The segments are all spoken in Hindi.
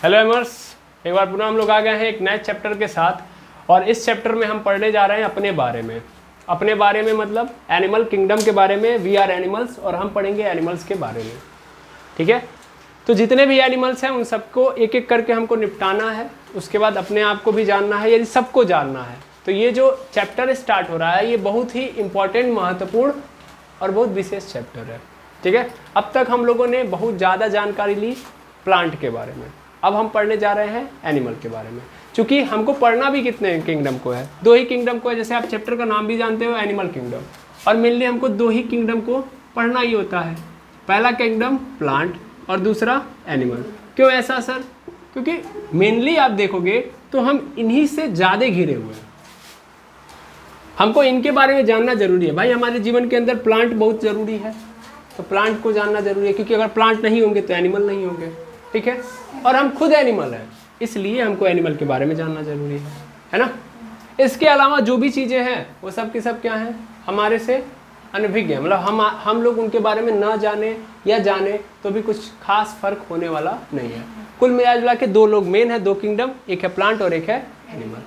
हेलो एमर्स, एक बार पुनः हम लोग आ गए हैं एक नए चैप्टर के साथ। और इस चैप्टर में हम पढ़ने जा रहे हैं अपने बारे में मतलब एनिमल किंगडम के बारे में। वी आर एनिमल्स और हम पढ़ेंगे एनिमल्स के बारे में। ठीक है, तो जितने भी एनिमल्स हैं उन सबको एक एक करके हमको निपटाना है। उसके बाद अपने आप को भी जानना है, यदि सबको जानना है। तो ये जो चैप्टर स्टार्ट हो रहा है ये बहुत ही इंपॉर्टेंट, महत्वपूर्ण और बहुत विशेष चैप्टर है। ठीक है, अब तक हम लोगों ने बहुत ज़्यादा जानकारी ली प्लांट के बारे में, अब हम पढ़ने जा रहे हैं एनिमल के बारे में। क्योंकि हमको पढ़ना भी कितने किंगडम को है, दो ही किंगडम को है। जैसे आप चैप्टर का नाम भी जानते हो, एनिमल किंगडम। और मेनली हमको दो ही किंगडम को पढ़ना ही होता है, पहला किंगडम प्लांट और दूसरा एनिमल। क्यों ऐसा सर? क्योंकि मेनली आप देखोगे तो हम इन्हीं से ज़्यादा घिरे हुए हैं। हमको इनके बारे में जानना जरूरी है भाई। हमारे जीवन के अंदर प्लांट बहुत ज़रूरी है, तो प्लांट को जानना जरूरी है, क्योंकि अगर प्लांट नहीं होंगे तो एनिमल नहीं होंगे। ठीक है, और हम खुद एनिमल हैं, इसलिए हमको एनिमल के बारे में जानना जरूरी है ना। इसके अलावा जो भी चीज़ें हैं वो सब की सब क्या हैं, हमारे से अनभिज्ञ है। मतलब हम लोग उनके बारे में ना जाने या जाने तो भी कुछ खास फर्क होने वाला नहीं है। कुल मिला के दो लोग मेन है, दो किंगडम, एक है प्लांट और एक है एनिमल।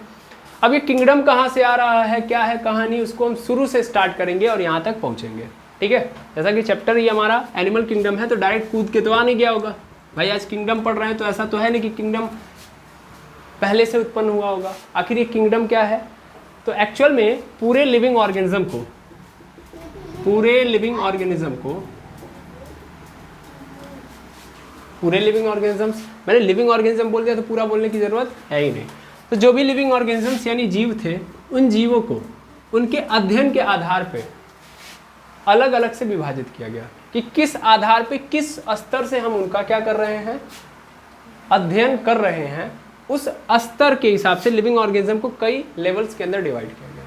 अब ये किंगडम कहाँ से आ रहा है, क्या है कहानी, उसको हम शुरू से स्टार्ट करेंगे और यहाँ तक पहुँचेंगे। ठीक है, जैसा कि चैप्टर ही हमारा एनिमल किंगडम है, तो डायरेक्ट कूद के तो आ नहीं गया होगा भाई। आज किंगडम पढ़ रहे हैं तो ऐसा तो है नहीं कि किंगडम पहले से उत्पन्न हुआ होगा। आखिर ये किंगडम क्या है? तो एक्चुअल में पूरे लिविंग ऑर्गेनिज्म मैंने लिविंग ऑर्गेनिज्म बोल दिया तो पूरा बोलने की जरूरत है ही नहीं। तो जो भी लिविंग ऑर्गेनिजम्स यानी जीव थे, उन जीवों को उनके अध्ययन के आधार पे अलग अलग से विभाजित किया गया कि किस आधार पे, किस स्तर से हम उनका क्या कर रहे हैं, अध्ययन कर रहे हैं। उस स्तर के हिसाब से लिविंग ऑर्गेनिज्म को कई लेवल्स के अंदर डिवाइड किया गया।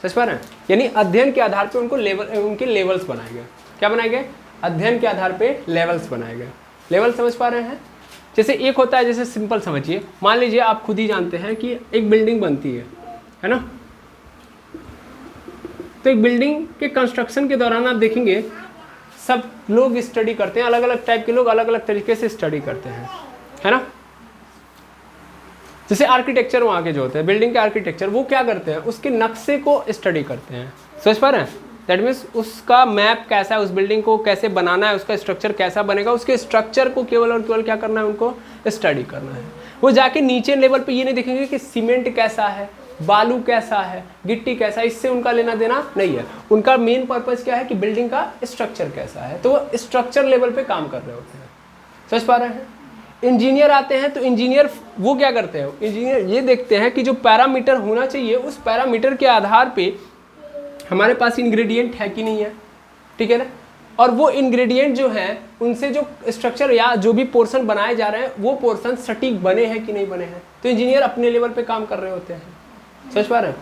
समझ पा रहे हैं? यानी अध्ययन के आधार पे उनको उनके लेवल्स बनाए गए। क्या बनाए गए? अध्ययन के आधार पे लेवल्स बनाए गए। लेवल समझ पा रहे हैं? जैसे एक होता है, जैसे सिंपल समझिए, मान लीजिए आप खुद ही जानते हैं कि एक बिल्डिंग बनती है ना। तो एक बिल्डिंग के कंस्ट्रक्शन के दौरान आप देखेंगे सब लोग स्टडी करते हैं, अलग अलग टाइप के लोग अलग अलग तरीके से स्टडी करते हैं, है ना। जैसे आर्किटेक्चर वहाँ के जो होते हैं, बिल्डिंग के आर्किटेक्चर, वो क्या करते हैं, उसके नक्शे को स्टडी करते हैं। समझ पा रहे हैं? दैट मीन्स उसका मैप कैसा है, उस बिल्डिंग को कैसे बनाना है, उसका स्ट्रक्चर कैसा बनेगा, उसके स्ट्रक्चर को केवल और केवल क्या करना है, उनको स्टडी करना है। वो जाके नीचे लेवल पे ये नहीं देखेंगे कि सीमेंट कैसा है, बालू कैसा है, गिट्टी कैसा है, इससे उनका लेना देना नहीं है। उनका मेन पर्पस क्या है कि बिल्डिंग का स्ट्रक्चर कैसा है, तो वो स्ट्रक्चर लेवल पे काम कर रहे होते हैं। समझ पा रहे हैं? इंजीनियर आते हैं तो इंजीनियर वो क्या करते हैं, इंजीनियर ये देखते हैं कि जो पैरामीटर होना चाहिए उस पैरामीटर के आधार पे हमारे पास इंग्रेडिएंट है कि नहीं है। ठीक है ना। और वो इंग्रेडिएंट जो है उनसे जो स्ट्रक्चर या जो भी पोर्शन बनाए जा रहे हैं वो पोर्शन सटीक बने हैं कि नहीं बने हैं। तो इंजीनियर अपने लेवल पे काम कर रहे होते हैं। समझ पा रहे हैं?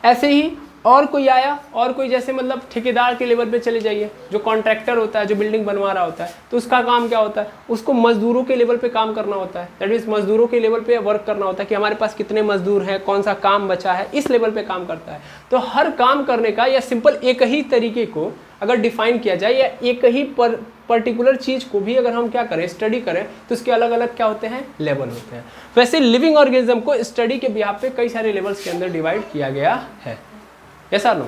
ऐसे ही और कोई आया, और कोई जैसे मतलब ठेकेदार के लेवल पे चले जाइए, जो कॉन्ट्रैक्टर होता है, जो बिल्डिंग बनवा रहा होता है, तो उसका काम क्या होता है, उसको मजदूरों के लेवल पे काम करना होता है। दैट मीन्स मजदूरों के लेवल पे वर्क करना होता है कि हमारे पास कितने मजदूर हैं, कौन सा काम बचा है, इस लेवल पे काम करता है। तो हर काम करने का या सिंपल एक ही तरीके को अगर डिफाइन किया जाए, या एक ही पर्टिकुलर चीज़ को भी अगर हम क्या करें, स्टडी करें, तो उसके अलग अलग क्या होते हैं, लेवल होते हैं। वैसे लिविंग ऑर्गेनिज्म को स्टडी के बिहाफ पे कई सारे लेवल्स के अंदर डिवाइड किया गया है। ऐसा नो,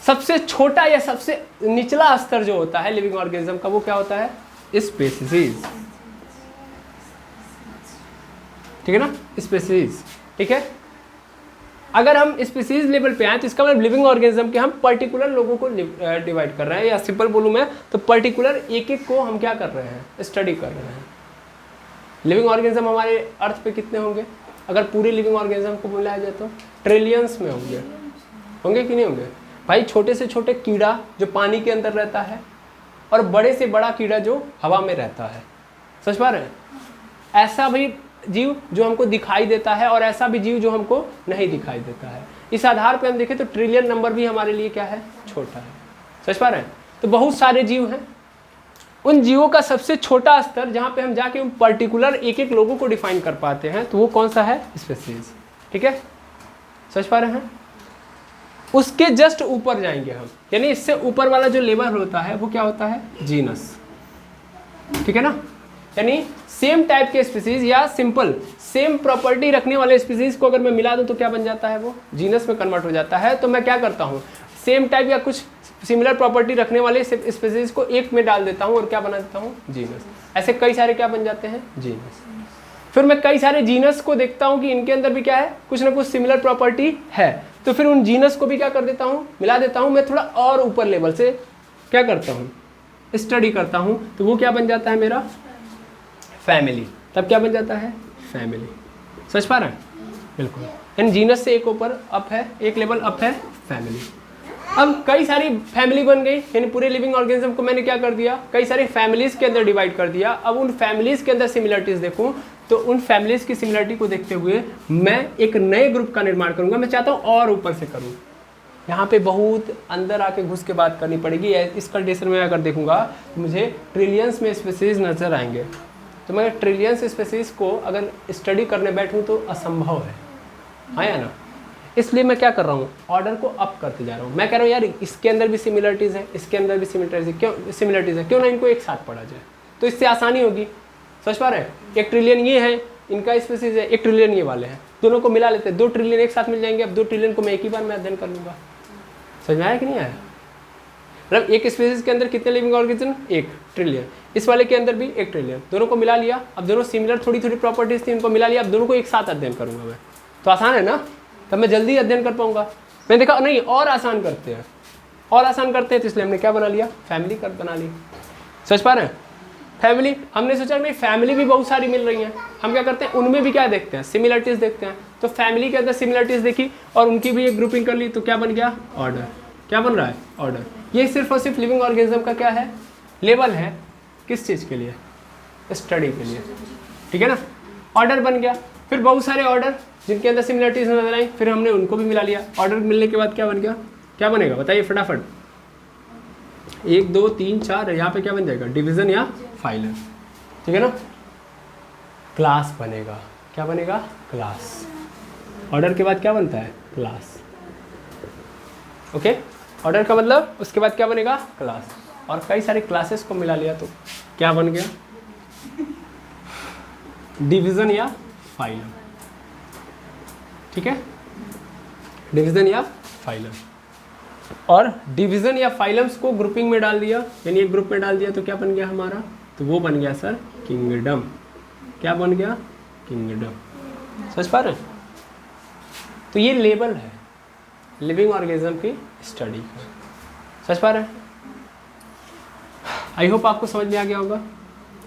सबसे छोटा या सबसे निचला स्तर जो होता है लिविंग ऑर्गेनिज्म का, वो क्या होता है, स्पीसीज। ठीक है ना, स्पीसीज। ठीक है, अगर हम स्पीसीज लेवल पे आए तो इसका मतलब लिविंग ऑर्गेनिज्म के हम पर्टिकुलर लोगों को डिवाइड कर रहे हैं, या सिंपल बोलूं मैं तो पर्टिकुलर एक एक को हम क्या कर रहे हैं, स्टडी कर रहे हैं। लिविंग ऑर्गेनिज्म हमारे अर्थ पे कितने होंगे, अगर पूरे लिविंग ऑर्गेनिज्म को मिलाया जाए तो ट्रिलियंस में होंगे कि नहीं होंगे भाई। छोटे से छोटे कीड़ा जो पानी के अंदर रहता है, और बड़े से बड़ा कीड़ा जो हवा में रहता है। समझ पा रहे हैं? ऐसा भी जीव जो हमको दिखाई देता है, और ऐसा भी जीव जो हमको नहीं दिखाई देता है। इस आधार पे हम देखें तो ट्रिलियन नंबर भी हमारे लिए क्या है, छोटा है। समझ पा रहे हैं? तो बहुत सारे जीव हैं, उन जीवों का सबसे छोटा स्तर जहाँ पे हम जाके उन पर्टिकुलर एक एक लोगों को डिफाइन कर पाते हैं, तो वो कौन सा है, स्पीसीज। ठीक है, समझ पा रहे हैं? उसके जस्ट ऊपर जाएंगे हम, यानी इससे ऊपर वाला जो लेवल होता है वो क्या होता है, जीनस। ठीक है ना। यानी सेम टाइप के स्पीसीज या सिंपल सेम प्रॉपर्टी रखने वाले स्पीसीज को अगर मैं मिला दूं तो क्या बन जाता है, वो जीनस में कन्वर्ट हो जाता है। तो मैं क्या करता हूँ, सेम टाइप या कुछ सिमिलर प्रॉपर्टी रखने वाले स्पीसीज को एक में डाल देता हूँ और क्या बना देता हूँ, जीनस। ऐसे कई सारे क्या बन जाते हैं, जीनस। फिर मैं कई सारे जीनस को देखता हूँ कि इनके अंदर भी क्या है, कुछ ना कुछ सिमिलर प्रॉपर्टी है, तो फिर उन जीनस को भी क्या कर देता हूँ, मिला देता हूँ। मैं थोड़ा और ऊपर लेवल से क्या करता हूँ, स्टडी करता हूँ, तो वो क्या बन जाता है मेरा, फैमिली। तब क्या बन जाता है, फैमिली। समझ पा रहे हैं, बिल्कुल। यानी जीनस से एक ऊपर अप है, एक लेवल अप है, फैमिली। अब कई सारी फैमिली बन गई, यानी पूरे लिविंग ऑर्गेनिज्म को मैंने क्या कर दिया, कई सारी फैमिलीज के अंदर डिवाइड कर दिया। अब उन फैमिलीज के अंदर सिमिलरिटीज देखूं, तो उन फैमिलीज की सिमिलरिटी को देखते हुए मैं एक नए ग्रुप का निर्माण करूंगा। मैं चाहता हूं और ऊपर से करूं, यहाँ पे बहुत अंदर आके घुस के बात करनी पड़ेगी। इस कंडीशन में अगर देखूंगा तो मुझे ट्रिलियंस में स्पीसीज नजर आएंगे, तो मैं ट्रिलियंस स्पीसीज को अगर स्टडी करने बैठूं तो असंभव है, हाँ या ना। इसलिए मैं क्या कर रहा हूँ, ऑर्डर को अप करते जा रहा हूँ। मैं कह रहा हूँ यार इसके अंदर भी सिमिलरिटीज़ है, इसके अंदर भी सिमिलरिटीज़ है, क्यों ना इनको एक साथ पढ़ा जाए, तो इससे आसानी होगी। समझ पा रहे हैं, 1 ट्रिलियन ये है, इनका स्पीसीज है, 1 ट्रिलियन ये वाले हैं, दोनों को मिला लेते हैं, 2 ट्रिलियन एक साथ मिल जाएंगे। अब 2 ट्रिलियन को मैं एक ही बार में अध्ययन कर लूँगा। समझ में आया कि नहीं आया? मतलब एक स्पीसीज के अंदर कितने लिविंग ऑर्गेनिज्म, 1 ट्रिलियन, इस वाले के अंदर भी 1 ट्रिलियन, दोनों को मिला लिया। अब दोनों सिमिलर थोड़ी थोड़ी प्रॉपर्टीज थी, इनको मिला लिया, अब दोनों को एक साथ अध्ययन करूँगा मैं, तो आसान है ना, तब मैं जल्दी अध्ययन कर पाऊंगा। मैंने देखा नहीं और आसान करते हैं, और आसान करते हैं, तो इसलिए हमने क्या बना लिया, फैमिली कर बना ली। समझ पा रहे हैं, फैमिली। हमने सोचा नहीं फैमिली भी बहुत सारी मिल रही हैं, हम क्या करते हैं उनमें भी क्या देखते हैं, सिमिलरिटीज देखते हैं। तो फैमिली के अंदर सिमिलरिटीज देखी और उनकी भी एक ग्रुपिंग कर ली, तो क्या बन गया, ऑर्डर। क्या बन रहा है, ऑर्डर। ये सिर्फ और सिर्फ लिविंग ऑर्गेनिज्म का क्या है, लेवल है, किस चीज़ के लिए, स्टडी के लिए, ठीक है ना। ऑर्डर बन गया, फिर बहुत सारे ऑर्डर जिनके अंदर सिमिलरिटीज नजर आई, फिर हमने उनको भी मिला लिया। ऑर्डर मिलने के बाद क्या बन गया, क्या बनेगा बताइए फटाफट, 1 2 3 4, यहाँ पे क्या बन जाएगा, डिवीजन या फाइलम, ठीक है ना। क्लास बनेगा, क्या बनेगा, क्लास। ऑर्डर के बाद क्या बनता है, क्लास। ओके, ऑर्डर का मतलब उसके बाद क्या बनेगा, क्लास। और कई सारे क्लासेस को मिला लिया तो क्या बन गया, डिवीजन या फाइलम, ठीक है, डिवीजन या फाइलम। और डिवीजन या फाइलम्स को ग्रुपिंग में डाल दिया, यानी एक ग्रुप में डाल दिया, तो क्या बन गया हमारा, तो वो बन गया सर किंगडम। क्या बन गया, किंगडम। समझ पा रहे हैं, तो ये लेवल है लिविंग ऑर्गेनिज्म की स्टडी का। समझ पा रहे हैं, आई होप आपको समझ में आ गया होगा,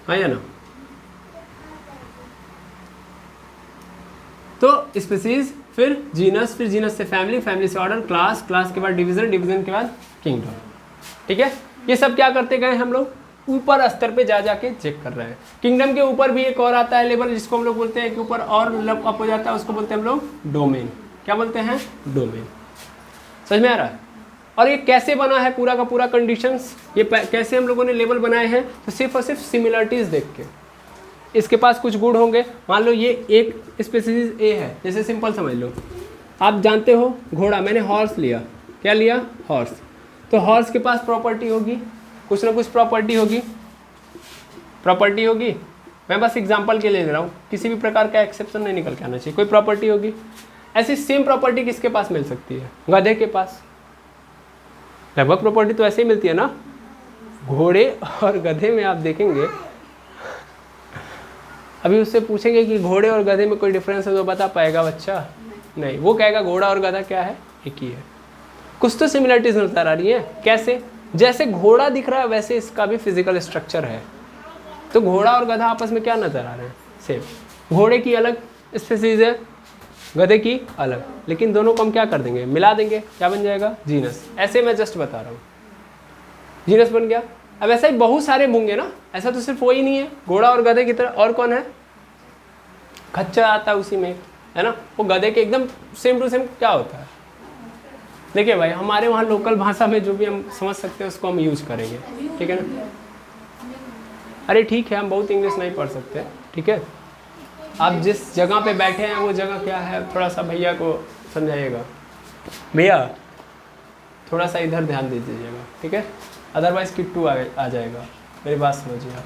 हाँ या ना। तो स्पीसीज, फिर जीनस, फिर जीनस से फैमिली, फैमिली से ऑर्डर, क्लास, क्लास के बाद डिवीजन, डिवीजन के बाद किंगडम, ठीक है। ये सब क्या करते गए हम लोग, ऊपर स्तर पे जा जाके चेक कर रहे हैं। किंगडम के ऊपर भी एक और आता है लेवल, जिसको हम लोग बोलते हैं कि ऊपर और अप हो जाता है, उसको बोलते हैं हम लोग डोमेन। क्या बोलते हैं, डोमेन। समझ में आ रहा है। और ये कैसे बना है पूरा का पूरा कंडीशंस, ये कैसे हम लोगों ने लेवल बनाए हैं, तो सिर्फ और सिर्फ सिमिलरिटीज देख के। इसके पास कुछ गुण होंगे, मान लो ये एक स्पीसीज ए है, जैसे सिंपल समझ लो, आप जानते हो घोड़ा, मैंने हॉर्स लिया, क्या लिया, हॉर्स। तो हॉर्स के पास प्रॉपर्टी होगी, कुछ ना कुछ प्रॉपर्टी होगी, प्रॉपर्टी होगी। मैं बस एग्जांपल के लिए ले रहा हूँ, किसी भी प्रकार का एक्सेप्शन नहीं निकल के आना चाहिए, कोई प्रॉपर्टी होगी। ऐसी सेम प्रॉपर्टी किसके पास मिल सकती है, गधे के पास। लगभग प्रॉपर्टी तो ऐसे ही मिलती है ना, घोड़े और गधे में आप देखेंगे, अभी उससे पूछेंगे कि घोड़े और गधे में कोई डिफरेंस है तो बता पाएगा बच्चा, नहीं, वो कहेगा घोड़ा और गधा क्या है, एक ही है। कुछ तो सिमिलरिटीज नजर आ रही है, कैसे, जैसे घोड़ा दिख रहा है वैसे इसका भी फिजिकल स्ट्रक्चर है। तो घोड़ा और गधा आपस में क्या नजर आ रहे हैं, सेम। घोड़े की अलग स्पीसीज है, गधे की अलग, लेकिन दोनों को हम क्या कर देंगे, मिला देंगे, क्या बन जाएगा, जीनस। ऐसे मैं जस्ट बता रहा हूँ, जीनस बन गया। अब ऐसा ही बहुत सारे होंगे ना, ऐसा तो सिर्फ वही नहीं है घोड़ा और गधे की तरह। और कौन है, खच्चर आता है उसी में, है ना, वो गधे के एकदम सेम टू सेम क्या होता है। देखिए भाई, हमारे वहाँ लोकल भाषा में जो भी हम समझ सकते हैं उसको हम यूज करेंगे, ठीक है ना। अरे ठीक है, हम बहुत इंग्लिश नहीं पढ़ सकते, ठीक है। आप जिस जगह पे बैठे हैं वो जगह क्या है, थोड़ा सा भैया को समझाइएगा, भैया थोड़ा सा इधर ध्यान दे दीजिएगा, ठीक है, अदरवाइज किट्टू आ जाएगा, मेरी बात समझिए आप।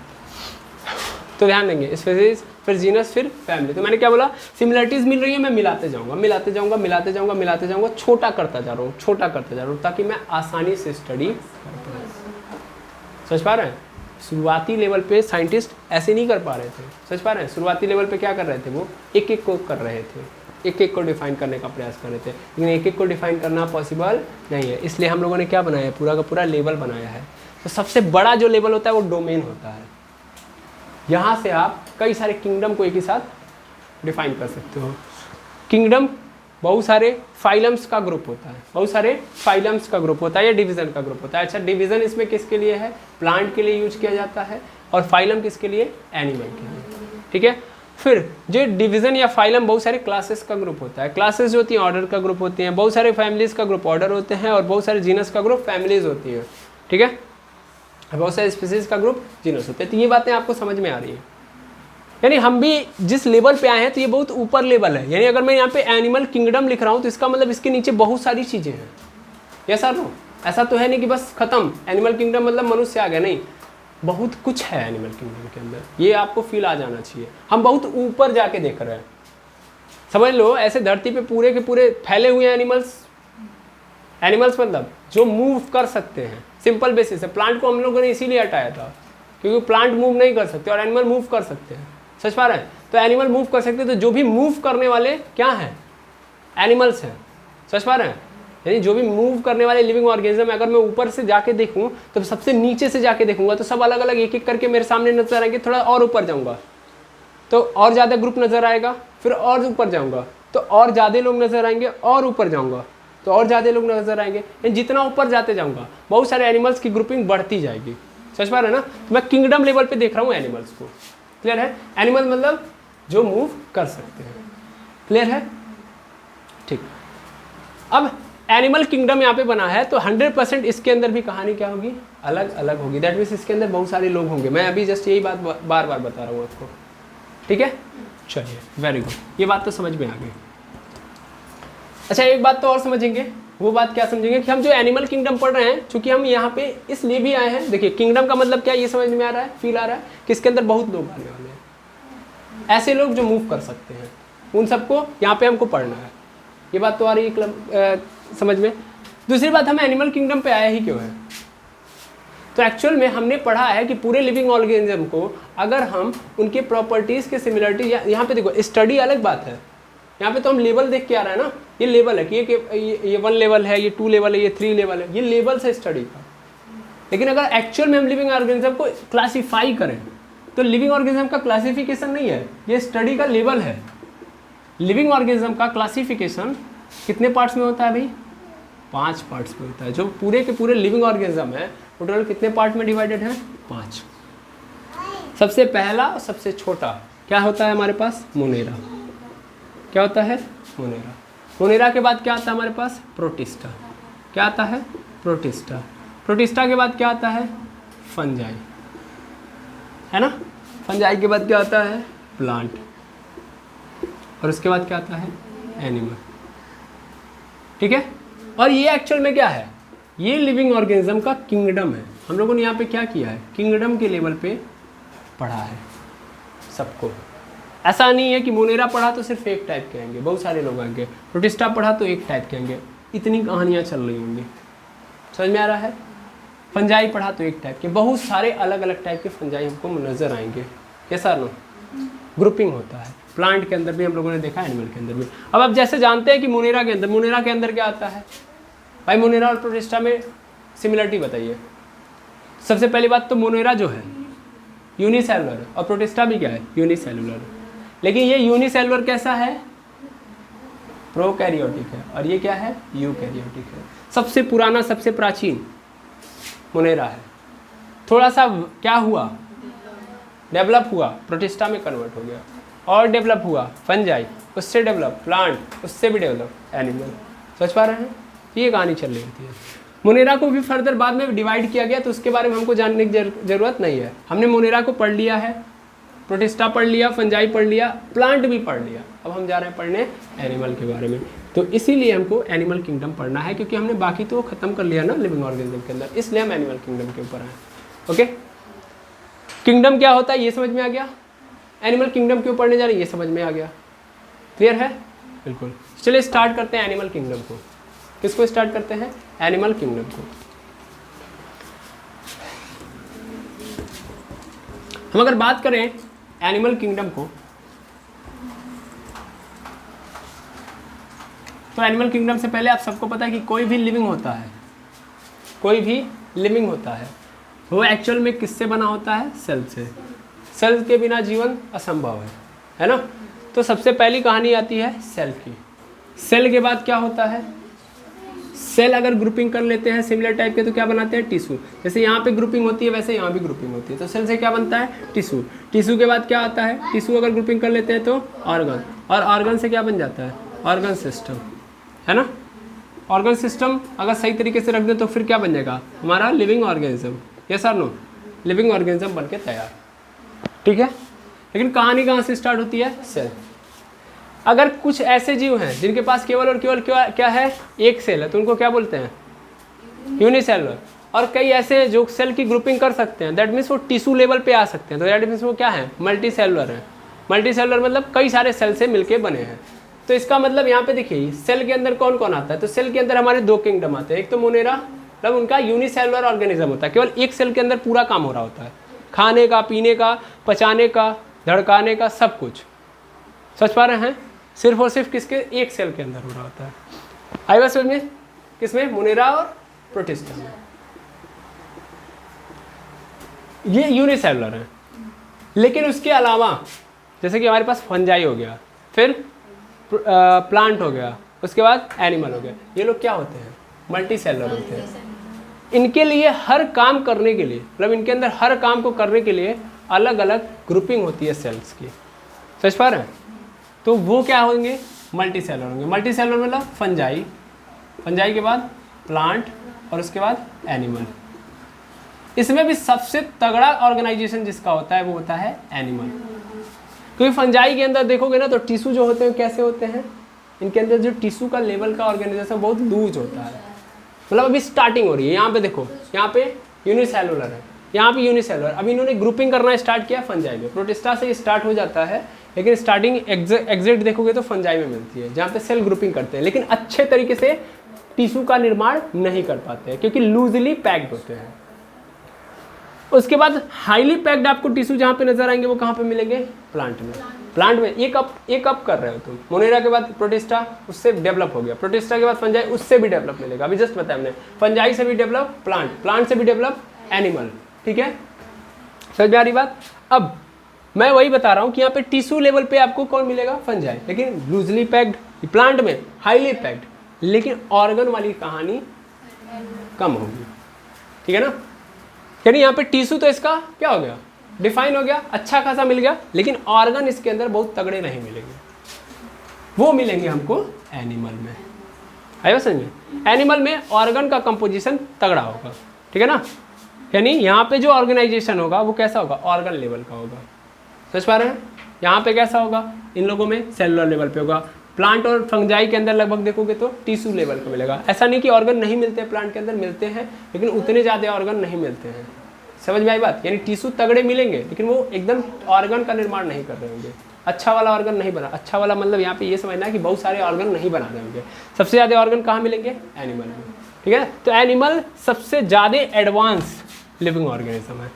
तो ध्यान देंगे स्पीसीज, फिर जीनस, फिर फैमिली। तो मैंने क्या बोला, सिमिलरिटीज मिल रही है, मैं मिलाते जाऊंगा मिलाते जाऊंगा मिलाते जाऊंगा मिलाते जाऊंगा, छोटा करता जा रहा हूँ छोटा करता जा रहा हूँ, ताकि मैं आसानी से स्टडी कर पाऊँ। समझ पा रहे हैं? शुरुआती लेवल पे साइंटिस्ट ऐसे नहीं कर पा रहे थे। समझ पा रहे हैं? शुरुआती लेवल पे क्या कर रहे थे, वो एक एक को कर रहे थे, एक एक को डिफाइन करने का प्रयास कर रहे थे, लेकिन एक एक को डिफाइन करना पॉसिबल नहीं है। इसलिए हम लोगों ने क्या बनाया है, पूरा का पूरा लेवल बनाया है। तो सबसे बड़ा जो लेवल होता है वो डोमेन होता है। यहाँ से आप कई सारे किंगडम को एक ही साथ डिफाइन कर सकते हो। किंगडम बहुत सारे फाइलम्स का ग्रुप होता है, बहुत सारे फाइलम्स का ग्रुप होता है या डिवीजन का ग्रुप होता है। अच्छा, डिवीजन इसमें किसके लिए है, प्लांट के लिए यूज किया जाता है, और फाइलम किसके लिए, एनिमल के लिए। ठीक है, फिर जो डिवीजन या फाइलम बहुत सारे क्लासेस का ग्रुप होता है। क्लासेस जो होती हैं ऑर्डर का ग्रुप होती हैं, बहुत सारे फैमिलीज का ग्रुप ऑर्डर होते हैं, और बहुत सारे जीनस का ग्रुप फैमिलीज होती है। ठीक है, बहुत सारे स्पीसीज का ग्रुप जीनस होते हैं। तो ये बातें आपको समझ में आ रही है। यानी हम भी जिस लेवल पे आए हैं तो ये बहुत ऊपर लेवल है। यानी अगर मैं यहाँ पे एनिमल किंगडम लिख रहा हूँ तो इसका मतलब इसके नीचे बहुत सारी चीज़ें हैं। Yes sir, no? ऐसा तो है नहीं कि बस खत्म एनिमल किंगडम मतलब मनुष्य आ गया, नहीं, बहुत कुछ है एनिमल किंगडम के अंदर। ये आपको फील आ जाना चाहिए। हम बहुत ऊपर जाके देख रहे हैं। समझ लो, ऐसे धरती पे पूरे के पूरे फैले हुए एनिमल्स। एनिमल्स मतलब जो मूव कर सकते हैं, सिंपल बेसिस है। प्लांट को हम लोगों ने इसीलिए हटाया था क्योंकि प्लांट मूव नहीं कर सकते और एनिमल मूव कर सकते हैं। समझ पा रहे हैं? तो एनिमल मूव कर सकते हैं, तो जो भी मूव करने वाले क्या हैं, एनिमल्स हैं। समझ पा रहे हैं? यानी जो भी मूव करने वाले लिविंग ऑर्गेनिज्म, अगर मैं ऊपर से जाके देखूं तो सबसे नीचे से जाके देखूंगा तो सब अलग अलग एक एक करके मेरे सामने नजर आएंगे। थोड़ा और ऊपर जाऊंगा तो और ज़्यादा ग्रुप नजर आएगा, फिर और ऊपर जाऊंगा तो और ज़्यादा लोग नजर आएंगे, और ऊपर जाऊंगा तो और ज़्यादा लोग नजर आएंगे। जितना ऊपर जाते जाऊंगा बहुत सारे एनिमल्स की ग्रुपिंग बढ़ती जाएगी। समझ पा रहे हैं ना? तो मैं किंगडम लेवल पे देख रहा हूँ एनिमल्स को। क्लियर है? एनिमल मतलब जो मूव कर सकते हैं। क्लियर है? ठीक। अब एनिमल किंगडम यहाँ पे बना है तो 100% इसके अंदर भी कहानी क्या होगी, अलग अलग होगी। दैट मीन्स इसके अंदर बहुत सारे लोग होंगे। मैं अभी जस्ट यही बात बार बार बता रहा हूँ आपको। ठीक है, चलिए, वेरी गुड, ये बात तो समझ में आ गई। अच्छा, एक बात तो और समझेंगे। वो बात क्या समझेंगे कि हम जो एनिमल किंगडम पढ़ रहे हैं, चूंकि हम यहाँ पे इसलिए भी आए हैं। देखिए, किंगडम का मतलब क्या, ये समझ में आ रहा है, फील आ रहा है कि इसके अंदर बहुत लोग आने वाले हैं, ऐसे लोग जो मूव कर सकते हैं, उन सबको यहाँ पे हमको पढ़ना है। ये बात तो आ रही है समझ में। दूसरी बात, हम एनिमल किंगडम पे आया ही क्यों है? तो एक्चुअल में हमने पढ़ा है कि पूरे लिविंग ऑर्गेनिज्म को अगर हम उनके प्रॉपर्टीज़ के सिमिलरिटी, यहाँ पे देखो, स्टडी अलग बात है। यहाँ पे तो हम लेवल देख के आ रहा है ना, ये लेवल है कि ये 1 लेवल है, ये 2 लेवल है, ये 3 लेवल है, ये लेवल्स है स्टडी का। लेकिन अगर एक्चुअल में हम लिविंग ऑर्गेनिज्म को क्लासीफाई करें तो लिविंग ऑर्गेनिज्म का क्लासिफिकेशन नहीं है, ये स्टडी का लेवल है। लिविंग ऑर्गेनिज्म का क्लासिफिकेशन कितने पार्ट्स में होता है भाई? 5 पार्ट्स में होता है। जो पूरे के पूरे लिविंग ऑर्गेनिज्म है वो टोटल कितने पार्ट में डिवाइडेड है? 5। सबसे पहला और सबसे छोटा क्या होता है हमारे पास? मोनेरा। क्या होता है? मोनेरा। मोनेरा के बाद क्या आता है हमारे पास? प्रोटिस्टा। क्या आता है? प्रोटिस्टा। प्रोटिस्टा के बाद क्या आता है? फंजाई, है ना? फंजाई के बाद क्या आता है? प्लांट। और उसके बाद क्या आता है? एनिमल। ठीक है, और ये एक्चुअल में क्या है? ये लिविंग ऑर्गेनिज्म का किंगडम है। हम लोगों ने यहाँ पे क्या किया है? किंगडम के लेवल पे पढ़ा है सबको। ऐसा नहीं है कि मोनेरा पढ़ा तो सिर्फ एक टाइप के आएंगे, बहुत सारे लोग आएंगे। प्रोटिस्टा पढ़ा तो एक टाइप के आएंगे। इतनी कहानियाँ चल रही होंगी, समझ में आ रहा है? फंजाई पढ़ा तो एक टाइप के, बहुत सारे अलग अलग टाइप के फंजाई हमको नजर आएंगे। कैसा नो? ग्रुपिंग होता है। प्लांट के अंदर भी हम लोगों ने देखा, एनिमल के अंदर भी। अब आप जैसे जानते हैं कि मोनेरा के अंदर क्या आता है भाई? मोनेरा और प्रोटिस्टा में सिमिलरिटी बताइए। सबसे पहली बात तो मोनेरा जो है यूनिसेलुलर है और प्रोटिस्टा भी क्या है? यूनिसेलुलर। लेकिन ये यूनिसेलुलर कैसा है? प्रोकैरियोटिक है, और ये क्या है? यूकैरियोटिक है। सबसे पुराना, सबसे प्राचीन मोनेरा है। थोड़ा सा क्या हुआ? डेवलप हुआ, प्रोटिस्टा में कन्वर्ट हो गया, और डेवलप हुआ फंजाई, उससे डेवलप प्लांट, उससे भी डेवलप एनिमल। समझ पा रहे हैं? ये कहानी चल रही होती है। मोनेरा को भी फर्दर बाद में डिवाइड किया गया, तो उसके बारे में हमको जानने की जरूरत नहीं है। हमने मोनेरा को पढ़ लिया है, प्रोटिस्टा पढ़ लिया, फंजाई पढ़ लिया, प्लांट भी पढ़ लिया। अब हम जा रहे हैं पढ़ने एनिमल के बारे में। तो इसीलिए हमको एनिमल किंगडम पढ़ना है, क्योंकि हमने बाकी तो खत्म कर लिया ना लिविंग ऑर्गेनिज्म के अंदर, इसलिए हम एनिमल किंगडम के ऊपर आए। ओके, किंगडम क्या होता है ये समझ में आ गया? एनिमल किंगडम क्यों पढ़ने जा रहे हैं ये समझ में आ गया, क्लियर है? बिल्कुल। चलिए स्टार्ट करते हैं एनिमल किंगडम को। किसको स्टार्ट करते हैं? एनिमल किंगडम को। हम अगर बात करें एनिमल किंगडम को, तो एनिमल किंगडम से पहले आप सबको पता है कि कोई भी लिविंग होता है, कोई भी लिविंग होता है वो एक्चुअल में किससे बना होता है? सेल से। सेल के बिना जीवन असंभव है ना? तो सबसे पहली कहानी आती है सेल की। सेल के बाद क्या होता है? सेल अगर ग्रुपिंग कर लेते हैं सिमिलर टाइप के तो क्या बनाते हैं? टिश्यू। जैसे यहाँ पे ग्रुपिंग होती है वैसे यहाँ भी ग्रुपिंग होती है, तो सेल से क्या बनता है? टिश्यू। टिश्यू के बाद क्या आता है? टिश्यू अगर ग्रुपिंग कर लेते हैं तो ऑर्गन, और ऑर्गन से क्या बन जाता है? ऑर्गन सिस्टम, है ना? ऑर्गन सिस्टम अगर सही तरीके से रख दें तो फिर क्या बन जाएगा? हमारा लिविंग ऑर्गेनिज्म। यस और नो? लिविंग ऑर्गेनिज्म बन के तैयार, ठीक है? लेकिन कहानी कहाँ से स्टार्ट होती है? सेल। अगर कुछ ऐसे जीव हैं जिनके पास केवल और केवल क्या है? एक सेल है, तो उनको क्या बोलते हैं? यूनिसेलुलर। और कई ऐसे जो सेल की ग्रुपिंग कर सकते हैं, दैट मीन्स वो टिश्यू लेवल पे आ सकते हैं, तो दैट मीन्स वो क्या है? मल्टी सेलुलर है। मल्टी सेलुलर मतलब कई सारे सेल से मिलके बने हैं। तो इसका मतलब यहाँ पे देखिए सेल के अंदर कौन कौन आता है? तो सेल के अंदर हमारे दो किंगडम आते हैं। एक तो मोनेरा, मतलब उनका यूनिसेलुलर ऑर्गेनिज्म होता है, केवल एक सेल के अंदर पूरा काम हो रहा होता है, खाने का, पीने का, पचाने का, धड़काने का, सब कुछ। समझ पा रहे हैं? सिर्फ और सिर्फ किसके? एक सेल के अंदर हो रहा होता है। आई बात समझ में? किसमें? मोनेरा और प्रोटिस्टा में। ये यूनिसेलुलर है। लेकिन उसके अलावा जैसे कि हमारे पास फंजाई हो गया, फिर प्लांट हो गया, उसके बाद एनिमल हो गया, ये लोग क्या होते हैं? मल्टी सेलुलर होते हैं। इनके लिए हर काम करने के लिए, मतलब इनके अंदर हर काम को करने के लिए अलग अलग ग्रुपिंग होती है सेल्स की। समझ पा रहे हैं? तो वो क्या होंगे? मल्टी सेलुलर होंगे। मल्टी सेलुलर मतलब फंजाई, फंजाई के बाद प्लांट और उसके बाद एनिमल। इसमें भी सबसे तगड़ा ऑर्गेनाइजेशन जिसका होता है वो होता है एनिमल। क्योंकि फंजाई के अंदर देखोगे ना तो टिश्यू जो होते हैं कैसे होते हैं? इनके अंदर जो टिश्यू का लेवल का ऑर्गेनाइजेशन बहुत लूज होता है, मतलब अभी स्टार्टिंग हो रही है। यहाँ पे देखो, यहाँ पे यूनिसेलुलर है, यहाँ पे यूनिसेलुलर। अभी इन्होंने ग्रुपिंग करना स्टार्ट किया फंजाई में। प्रोटिस्टा से स्टार्ट हो जाता है, लेकिन स्टार्टिंग एग्जिट देखोगे तो फंजाई में मिलती है, जहाँ पे सेल ग्रुपिंग करते हैं, लेकिन अच्छे तरीके से टिश्यू का निर्माण नहीं कर पाते हैं क्योंकि लूजली पैक्ड होते हैं। उसके बाद हाईली पैक्ड आपको टिश्यू जहाँ पे नजर आएंगे वो कहाँ पे मिलेंगे? प्लांट में। प्लांट में एक अप कर रहे हो तुम। मोनेरा के बाद प्रोटिस्टा, उससे डेवलप हो गया। प्रोटिस्टा के बाद फंजाई, उससे भी डेवलप मिलेगा। अभी जस्ट बताया हमने, फंजाई से भी डेवलप प्लांट, प्लांट से भी डेवलप एनिमल। ठीक है, समझ में आ रही बात? अब मैं वही बता रहा हूँ कि यहाँ पे टिश्यू लेवल पे आपको कौन मिलेगा? फंजाई, लेकिन लूजली पैक्ड। प्लांट में हाईली पैक्ड, लेकिन ऑर्गन वाली कहानी कम होगी। ठीक है ना? यानी यहाँ पे टिश्यू तो इसका क्या हो गया? डिफाइन हो गया, अच्छा खासा मिल गया, लेकिन ऑर्गन इसके अंदर बहुत तगड़े नहीं मिलेंगे। वो मिलेंगे हमको एनिमल में। आया समझ में? एनिमल में ऑर्गन का कंपोजिशन तगड़ा होगा। ठीक है ना? यानी यहाँ पे जो ऑर्गेनाइजेशन होगा वो कैसा होगा? ऑर्गन लेवल का होगा। समझ पा रहे हैं? यहाँ पे कैसा होगा? इन लोगों में सेलुलर लेवल पे होगा। प्लांट और फंजाई के अंदर लगभग देखोगे तो टिश्यू लेवल का मिलेगा। ऐसा नहीं कि ऑर्गन नहीं मिलते, प्लांट के अंदर मिलते हैं, लेकिन उतने ज़्यादा ऑर्गन नहीं मिलते हैं। समझ में आई बात? यानी टिश्यू तगड़े मिलेंगे, लेकिन वो एकदम ऑर्गन का निर्माण नहीं कर रहे होंगे। अच्छा वाला ऑर्गन नहीं बना। अच्छा वाला मतलब यहाँ पे ये समझना है कि बहुत सारे ऑर्गन नहीं बना रहे होंगे। सबसे ज़्यादा ऑर्गन कहाँ मिलेंगे? एनिमल में। ठीक है, तो एनिमल सबसे ज़्यादा एडवांस लिविंग ऑर्गेनिज्म है।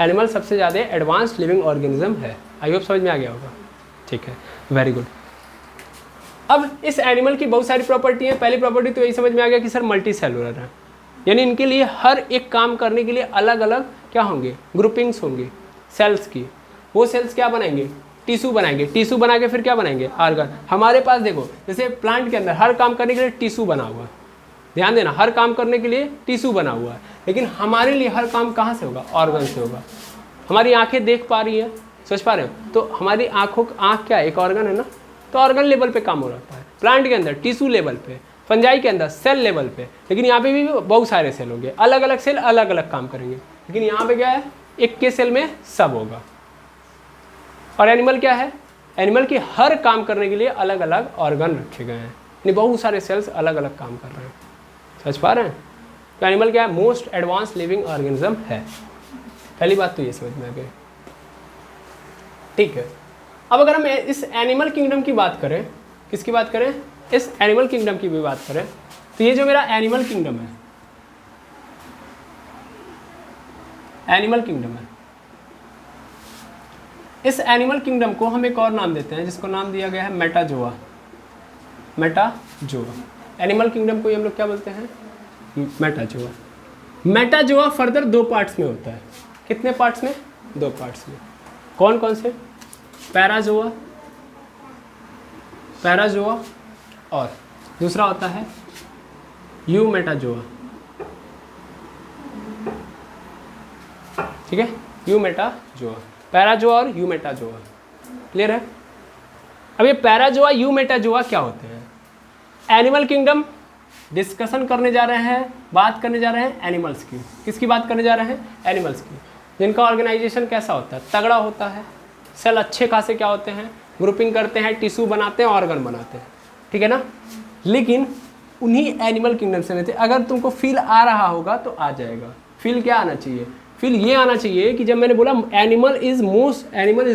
एनिमल सबसे ज़्यादा एडवांस लिविंग ऑर्गेनिज्म है। आई होप समझ में आ गया होगा। ठीक है, वेरी गुड। अब इस एनिमल की बहुत सारी प्रॉपर्टी है। पहली प्रॉपर्टी तो यही समझ में आ गया कि सर मल्टी सेलुलर है, यानी इनके लिए हर एक काम करने के लिए अलग अलग क्या होंगे? ग्रुपिंग्स होंगी सेल्स की। वो सेल्स क्या बनाएंगे? टिश्यू बनाएंगे। टिश्यू बना के फिर क्या बनाएंगे? ऑर्गन। हमारे पास देखो, जैसे प्लांट के अंदर हर काम करने के लिए टिश्यू बना हुआ है। ध्यान देना, हर काम करने के लिए टिश्यू बना हुआ है, लेकिन हमारे लिए हर काम कहाँ से होगा? ऑर्गन से होगा। हमारी आंखें देख पा रही है, सोच पा रहे हो, तो हमारी आँख क्या है? एक ऑर्गन है ना, तो ऑर्गन लेवल पे काम हो रहा है। प्लांट के अंदर टिश्यू लेवल पे, फंजाई के अंदर सेल लेवल पे, लेकिन यहाँ पे भी बहुत सारे सेल होंगे। अलग अलग सेल अलग अलग काम करेंगे, लेकिन यहाँ पे क्या है? एक के सेल में सब होगा। और एनिमल क्या है? एनिमल की हर काम करने के लिए अलग अलग ऑर्गन रखे गए हैं, यानी बहुत सारे सेल्स अलग अलग काम कर रहे हैं। समझ पा रहे हैं? तो एनिमल क्या है? मोस्ट एडवांस लिविंग ऑर्गेनिज्म है। पहली बात तो ये समझ में आ गई। ठीक है। अब अगर हम इस एनिमल किंगडम की बात करें, किसकी बात करें, इस एनिमल किंगडम की भी बात करें, तो ये जो मेरा एनिमल किंगडम है, एनिमल किंगडम है, इस एनिमल किंगडम को हम एक और नाम देते हैं जिसको नाम दिया गया है मेटाजोआ। मेटाजोआ, एनिमल किंगडम को ही हम लोग क्या बोलते हैं, मेटाजोआ। मेटाजोआ फर्दर 2 पार्ट्स में होता है। कितने पार्ट्स में, 2 पार्ट्स में। कौन कौन से, पैराजोआ, पैराजोआ, और दूसरा होता है यूमेटाजोआ। ठीक है, यूमेटाजोआ, पैराजोआ और यूमेटाजोआ। क्लियर है। अब ये पैराजोआ यूमेटाजोआ क्या होते हैं, एनिमल किंगडम डिस्कशन करने जा रहे हैं, बात करने जा रहे हैं एनिमल्स की। किसकी बात करने जा रहे हैं, एनिमल्स की, जिनका ऑर्गेनाइजेशन कैसा होता है, तगड़ा होता है, सेल अच्छे खासे क्या होते हैं, ग्रुपिंग करते हैं, टिश्यू बनाते हैं, ऑर्गन बनाते हैं। ठीक है ना। लेकिन उन्हीं एनिमल किंगडम से रहते। अगर तुमको फील आ रहा होगा तो आ जाएगा। फील क्या आना चाहिए, फील ये आना चाहिए कि जब मैंने बोला animal is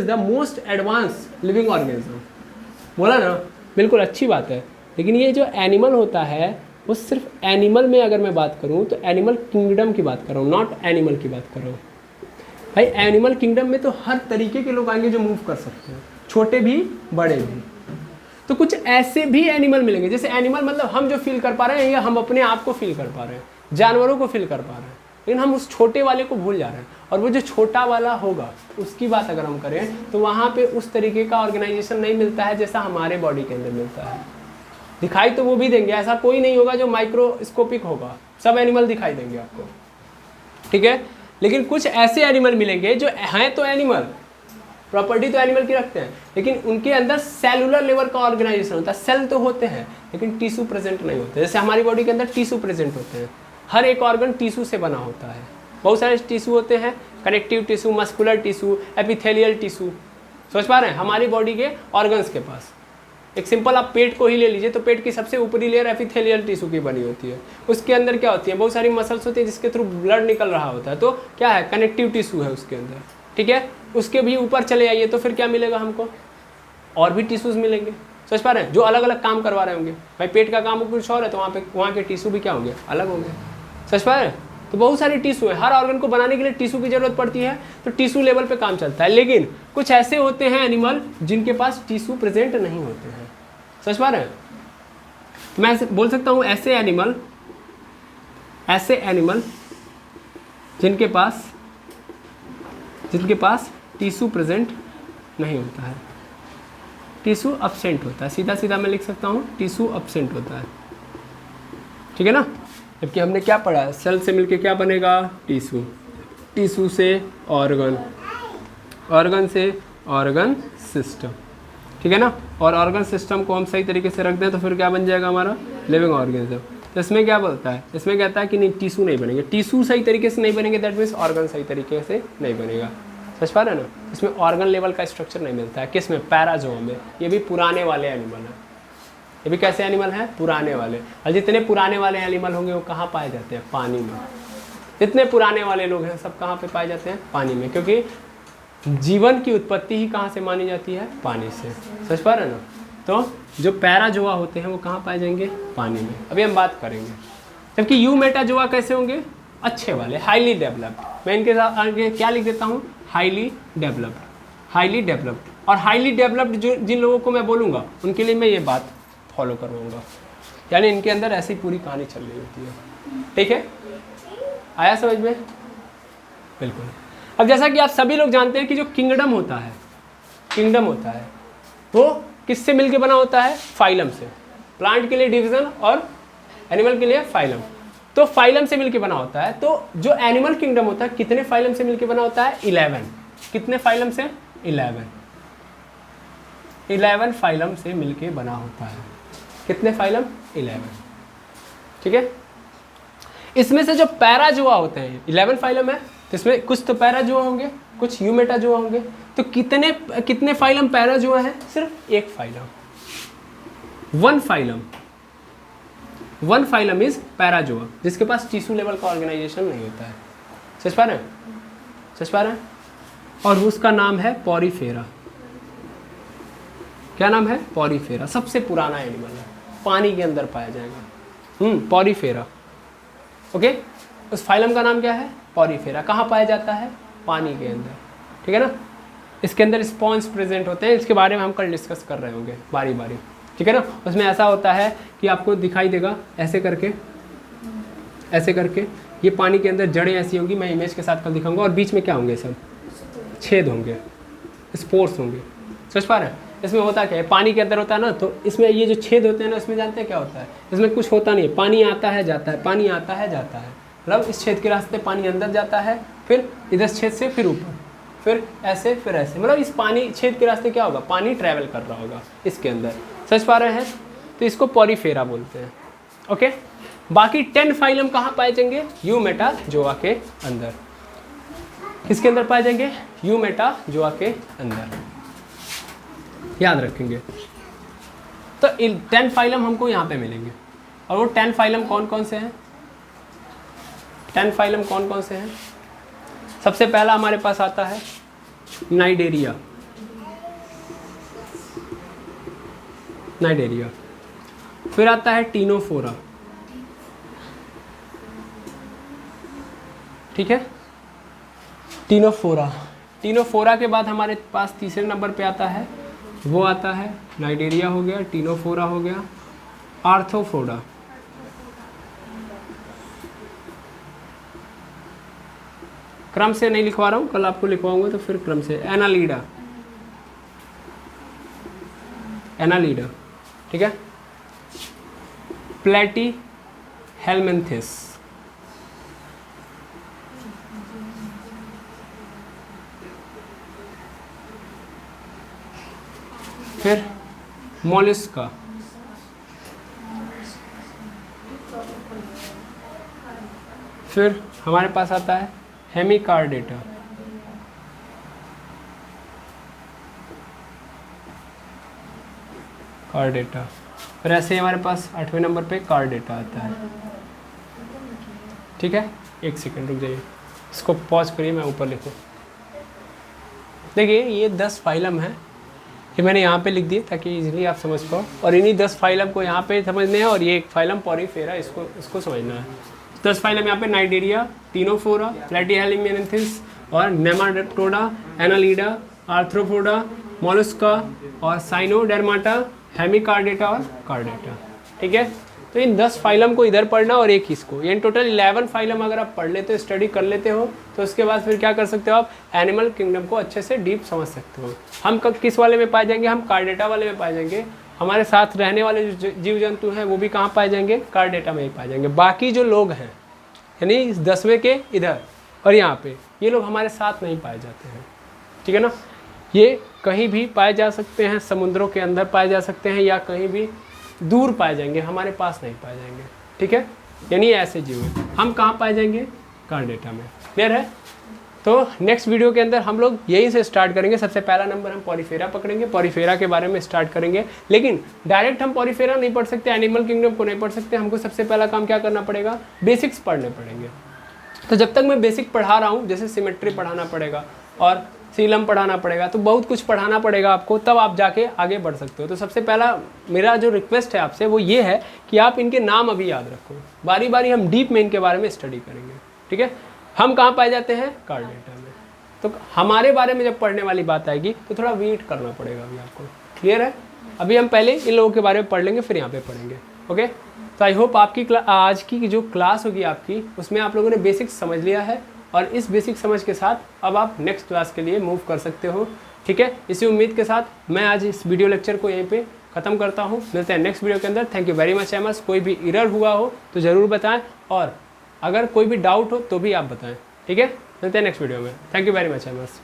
the most advance living organism, बोला ना, बिल्कुल अच्छी बात है। लेकिन ये जो एनिमल होता है वो सिर्फ एनिमल में अगर मैं बात करूँ तो एनिमल किंगडम की बात कर रहा हूँ, नॉट एनिमल की बात कर रहा हूँ। भाई एनिमल किंगडम में तो हर तरीके के लोग आएंगे जो मूव कर सकते हैं, छोटे भी बड़े भी। तो कुछ ऐसे भी एनिमल मिलेंगे, जैसे एनिमल मतलब हम जो फील कर पा रहे हैं या हम अपने आप को फील कर पा रहे हैं, जानवरों को फील कर पा रहे हैं, लेकिन हम उस छोटे वाले को भूल जा रहे हैं। और वो जो छोटा वाला होगा उसकी बात अगर हम करें तो वहाँ पे उस तरीके का ऑर्गेनाइजेशन नहीं मिलता है जैसा हमारे बॉडी के अंदर मिलता है। दिखाई तो वो भी देंगे, ऐसा कोई नहीं होगा जो माइक्रोस्कोपिक होगा, सब एनिमल दिखाई देंगे आपको। ठीक है। लेकिन कुछ ऐसे एनिमल मिलेंगे जो हैं तो एनिमल, प्रॉपर्टी तो एनिमल की रखते हैं, लेकिन उनके अंदर सेलुलर लेवल का ऑर्गेनाइजेशन होता है। सेल तो होते हैं लेकिन टिश्यू प्रेजेंट नहीं होते। जैसे हमारी बॉडी के अंदर टिश्यू प्रेजेंट होते हैं, हर एक ऑर्गन टिश्यू से बना होता है। बहुत सारे टिश्यू होते हैं, connective tissue, muscular tissue, epithelial tissue. सोच पा रहे हैं, हमारी बॉडी के ऑर्गन्स के पास एक सिंपल आप पेट को ही ले लीजिए तो पेट की सबसे ऊपरी लेयर एपिथेलियल टिश्यू की बनी होती है। उसके अंदर क्या होती है, बहुत सारी मसल्स होती है जिसके थ्रू ब्लड निकल रहा होता है, तो क्या है, कनेक्टिव टिश्यू है उसके अंदर। ठीक है। उसके भी ऊपर चले आइए तो फिर क्या मिलेगा हमको, और भी टिश्यूज मिलेंगे। सोच पा रहे हैं, जो अलग अलग काम करवा रहे होंगे। भाई पेट का काम कुछ और है तो वहाँ के टिश्यू भी क्या होंगे, अलग होंगे। समझ पा रहे हैं। तो बहुत सारे टिश्यू है, हर ऑर्गन को बनाने के लिए टिश्यू की जरूरत पड़ती है, तो टिश्यू लेवल पे काम चलता है। लेकिन कुछ ऐसे होते हैं एनिमल जिनके पास टिश्यू प्रेजेंट नहीं होते हैं। समझ पा रहे हैं। मैं बोल सकता हूँ ऐसे एनिमल जिनके पास टिश्यू प्रेजेंट नहीं होता है, टिश्यू अब्सेंट होता है। सीधा सीधा मैं लिख सकता हूँ टिश्यू अब्सेंट होता है। ठीक है ना। जबकि हमने क्या पढ़ा, सेल से मिलके क्या बनेगा, टिश्यू, टिश्यू से ऑर्गन, ऑर्गन से ऑर्गन सिस्टम। ठीक है ना। और ऑर्गन सिस्टम को हम सही तरीके से रख दें तो फिर क्या बन जाएगा हमारा, लिविंग ऑर्गेनिज्म। तो इसमें क्या बोलता है, इसमें कहता है कि नहीं, टिश्यू नहीं बनेंगे, टिश्यू सही तरीके से नहीं बनेंगे, दैट मीन्स ऑर्गन सही तरीके से नहीं बनेगा। समझ पा रहे हैं ना। इसमें ऑर्गन लेवल का स्ट्रक्चर नहीं मिलता है। किस में, पैराजोआ में। ये भी पुराने वाले एनिमल हैं, ये भी कैसे एनिमल हैं, पुराने वाले। और जितने पुराने वाले एनिमल होंगे वो कहाँ पाए जाते हैं, पानी में। जितने पुराने वाले लोग हैं सब कहाँ पे पाए जाते हैं, पानी में, क्योंकि जीवन की उत्पत्ति ही कहाँ से मानी जाती है, पानी से। समझ पा रहे हैं ना। तो जो पैराजोआ होते हैं वो कहाँ पाए जाएंगे, पानी में। अभी हम बात करेंगे। जबकि यूमेटाजोआ कैसे होंगे, अच्छे वाले, हाईली डेवलप्ड। मैं इनके साथ आगे क्या लिख देता हूँ, हाईली डेवलप्ड, हाईली डेवलप्ड। और हाईली डेवलप्ड जो जिन लोगों को मैं बोलूँगा उनके लिए मैं ये बात फॉलो करवाऊँगा, यानी इनके अंदर ऐसी पूरी कहानी चल रही होती है। ठीक है, आया समझ में, बिल्कुल। अब जैसा कि आप सभी लोग जानते हैं कि जो किंगडम होता है, किंगडम होता है वो किससे मिलके बना होता है, फाइलम से। प्लांट के लिए डिवीजन और एनिमल के लिए फाइलम। तो फाइलम से मिलके बना होता है। तो जो एनिमल किंगडम होता है कितने फाइलम से मिलके बना होता है, 11। कितने फाइलम से, 11 फाइलम से मिलके बना होता है। कितने फाइलम, 11। ठीक है। इसमें से जो पैराजोआ होते हैं, 11 फाइलम है, तो इसमें कुछ तो पैराजोआ होंगे, कुछ यूमेटाजोआ होंगे। तो कितने फाइलम पैराजोआ है, सिर्फ एक phylum, one phylum is Parazoa, जिसके पास टिश्यू लेवल का ऑर्गेनाइजेशन नहीं होता है। समझ पा रहे हैं, समझ पा रहे हैं। और उसका नाम है पॉरीफेरा। क्या नाम है? पॉरीफेरा। सबसे पुराना एनिमल है, पानी के अंदर पाया जाएगा। पॉरीफेरा। ओके, उस फाइलम का नाम क्या है? पॉरीफेरा। कहाँ पाया जाता है? पानी के अंदर, ठीक है ना। इसके अंदर स्पॉन्ज प्रेजेंट होते हैं, इसके बारे में हम कल डिस्कस कर रहे होंगे बारी बारी, ठीक है ना। उसमें ऐसा होता है कि आपको दिखाई देगा ऐसे करके, ऐसे करके ये पानी के अंदर जड़ें ऐसी होंगी, मैं इमेज के साथ कल दिखाऊंगा, और बीच में क्या होंगे? सब छेद होंगे, स्पोर्स होंगे। समझ पा रहे हैं? इसमें होता क्या है? पानी के अंदर होता है ना, तो इसमें ये जो छेद होते हैं ना, इसमें जानते हैं क्या होता है? इसमें कुछ होता नहीं है, पानी आता है जाता है, पानी आता है जाता है। मतलब इस छेद के रास्ते पानी अंदर जाता है, फिर इधर छेद से फिर ऊपर, फिर ऐसे फिर ऐसे। मतलब इस पानी छेद के रास्ते क्या होगा? पानी ट्रैवल कर रहा होगा इसके अंदर। समझ पा रहे हैं? तो इसको पॉरीफेरा बोलते हैं। ओके, बाकी 10 फाइलम कहाँ पाए जाएंगे? यूमेटाजोआ के अंदर। किसके अंदर पाए जाएंगे? यूमेटाजोआ के अंदर, याद रखेंगे। तो 10 फाइलम हमको यहाँ पे मिलेंगे। और वो 10 फाइलम कौन कौन से हैं? 10 फाइलम कौन कौन से हैं? सबसे पहला हमारे पास आता है नाइडेरिया। नाइडेरिया। फिर आता है टीनोफोरा, ठीक है, टीनोफोरा। टीनोफोरा के बाद हमारे पास तीसरे नंबर पे आता है, वो आता है नाइडेरिया हो गया, टीनोफोरा हो गया, आर्थ्रोपोडा। क्रम से नहीं लिखवा रहा हूँ, कल आपको लिखवाऊंगा तो फिर क्रम से। एनालीडा, एनालीडा, ठीक है। प्लेटी हेलमेंथिस, फिर मोलस्का, फिर हमारे पास आता है हेमिकार्डेटा, कार्डेटा। फिर ऐसे ही हमारे पास 8वें नंबर पे कार्डेटा आता है, ठीक है। एक सेकंड रुक जाइए, इसको पॉज करिए, मैं ऊपर लिखूँ। देखिए ये 10 फाइलम है, ये मैंने यहाँ पे लिख दिए ताकि इजीली आप समझ पाओ। और इन्हीं 10 फाइलम को यहाँ पे समझने हैं, और ये एक फाइलम पॉरीफेरा, इसको समझना है। 10 फाइलम यहाँ पे नाइडेरिया, टीनोफोरा, प्लेटीहेलमेंथिस और नेमाटोडा, एनालीडा, आर्थ्रोपोडा, मोलस्का और साइनोडर्माटा, हेमिकार्डेटा और कार्डेटा, ठीक है। तो इन 10 फाइलम को इधर पढ़ना और एक इसको, यानी टोटल 11 फाइलम अगर आप पढ़ लेते हो, स्टडी कर लेते हो, तो उसके बाद फिर क्या कर सकते हो आप? एनिमल किंगडम को अच्छे से डीप समझ सकते हो। हम किस वाले में पाए जाएंगे? हम कार्डेटा वाले में पाए जाएंगे। हमारे साथ रहने वाले जो जीव जंतु हैं वो भी कहाँ पाए जाएंगे? कार्डेटा में ही पाए जाएंगे। बाकी जो लोग हैं, यानी इस 10वें के इधर और यहाँ पे, ये लोग हमारे साथ नहीं पाए जाते हैं, ठीक है ना। ये कहीं भी पाए जा सकते हैं, समुद्रों के अंदर पाए जा सकते हैं, या कहीं भी दूर पाए जाएंगे, हमारे पास नहीं पाए जाएंगे, ठीक है। यानी ऐसे जीव हैं। हम कहाँ पाए जाएंगे? कार्डेटा में। क्लियर है? तो नेक्स्ट वीडियो के अंदर हम लोग यहीं से स्टार्ट करेंगे। सबसे पहला नंबर हम पॉरीफेरा पकड़ेंगे, पॉरीफेरा के बारे में स्टार्ट करेंगे। लेकिन डायरेक्ट हम पॉरीफेरा नहीं पढ़ सकते, एनिमल किंगडम को नहीं पढ़ सकते। हमको सबसे पहला काम क्या करना पड़ेगा? बेसिक्स पढ़ने पड़ेंगे। तो जब तक मैं बेसिक पढ़ा रहा हूँ, जैसे सिमेट्री पढ़ाना पड़ेगा और सीलम पढ़ाना पड़ेगा, तो बहुत कुछ पढ़ाना पड़ेगा आपको, तब आप जाके आगे बढ़ सकते हो। तो सबसे पहला मेरा जो रिक्वेस्ट है आपसे वो ये है कि आप इनके नाम अभी याद रखो, बारी बारी हम डीप में इनके बारे में स्टडी करेंगे, ठीक है। हम कहाँ पाए जाते हैं? कार्डेटा में। तो हमारे बारे में जब पढ़ने वाली बात आएगी तो थोड़ा वेट करना पड़ेगा अभी आपको। क्लियर है? अभी हम पहले इन लोगों के बारे में पढ़ लेंगे, फिर यहाँ पे पढ़ेंगे। ओके, तो आई होप आपकी आज की जो क्लास होगी आपकी, उसमें आप लोगों ने बेसिक्स समझ लिया है, और इस बेसिक समझ के साथ अब आप नेक्स्ट क्लास के लिए मूव कर सकते हो, ठीक है। इसी उम्मीद के साथ मैं आज इस वीडियो लेक्चर को यहीं पे ख़त्म करता हूँ। मिलते हैं नेक्स्ट वीडियो के अंदर। Thank you very much MS. कोई भी एरर हुआ हो तो ज़रूर बताएं, और अगर कोई भी डाउट हो तो भी आप बताएं, ठीक है। मिलते हैं नेक्स्ट वीडियो में। Thank you very much MS.